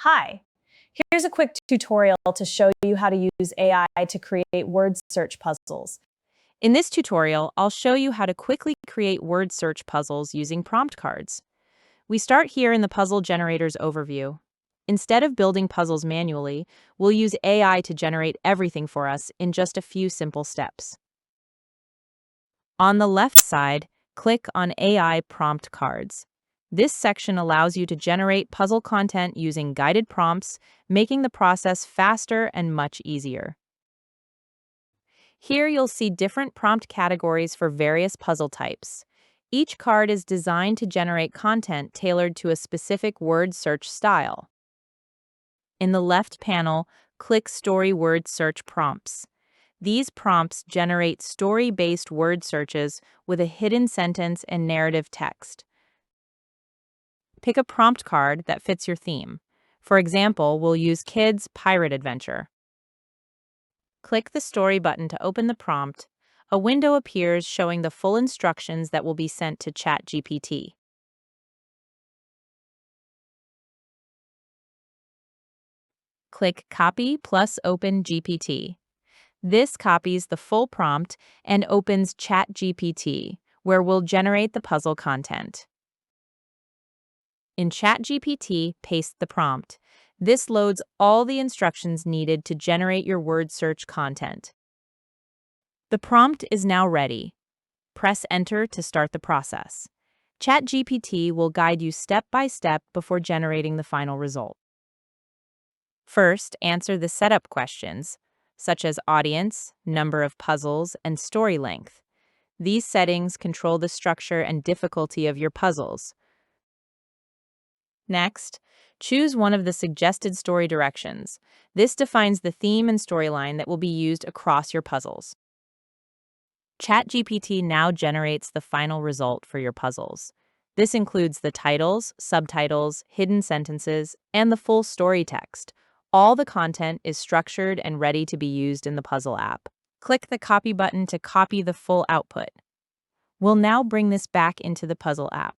Hi, here's a quick tutorial to show you how to use AI to create word search puzzles. In this tutorial, I'll show you how to quickly create word search puzzles using prompt cards. We start here in the puzzle generator's overview. Instead of building puzzles manually, we'll use AI to generate everything for us in just a few simple steps. On the left side, click on AI prompt cards. This section allows you to generate puzzle content using guided prompts, making the process faster and much easier. Here you'll see different prompt categories for various puzzle types. Each card is designed to generate content tailored to a specific word search style. In the left panel, click Story Word Search Prompts. These prompts generate story-based word searches with a hidden sentence and narrative text. Pick a prompt card that fits your theme. For example, we'll use Kids Pirate Adventure. Click the Story button to open the prompt. A window appears showing the full instructions that will be sent to ChatGPT. Click Copy plus Open GPT. This copies the full prompt and opens ChatGPT, where we'll generate the puzzle content. In ChatGPT, paste the prompt. This loads all the instructions needed to generate your word search content. The prompt is now ready. Press Enter to start the process. ChatGPT will guide you step by step before generating the final result. First, answer the setup questions, such as audience, number of puzzles, and story length. These settings control the structure and difficulty of your puzzles. Next, choose one of the suggested story directions. This defines the theme and storyline that will be used across your puzzles. ChatGPT now generates the final result for your puzzles. This includes the titles, subtitles, hidden sentences, and the full story text. All the content is structured and ready to be used in the puzzle app. Click the Copy button to copy the full output. We'll now bring this back into the puzzle app.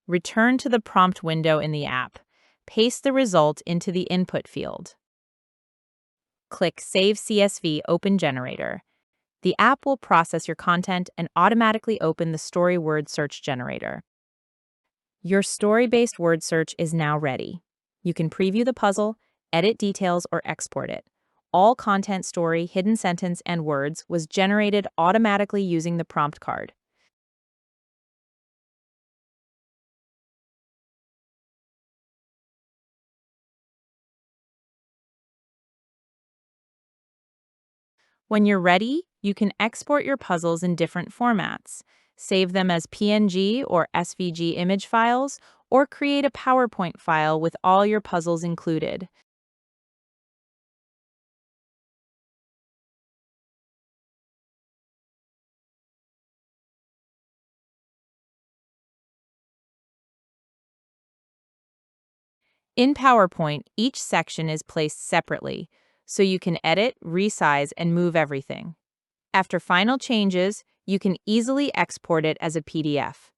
Return to the prompt window in the app. Paste the result into the input field. Click Save CSV Open Generator. The app will process your content and automatically open the story word search generator. Your story-based word search is now ready. You can preview the puzzle, edit details, or export it. All content, story, hidden sentence, and words was generated automatically using the prompt card. When you're ready, you can export your puzzles in different formats, save them as PNG or SVG image files, or create a PowerPoint file with all your puzzles included. In PowerPoint, each section is placed separately, so you can edit, resize, and move everything. After final changes, you can easily export it as a PDF.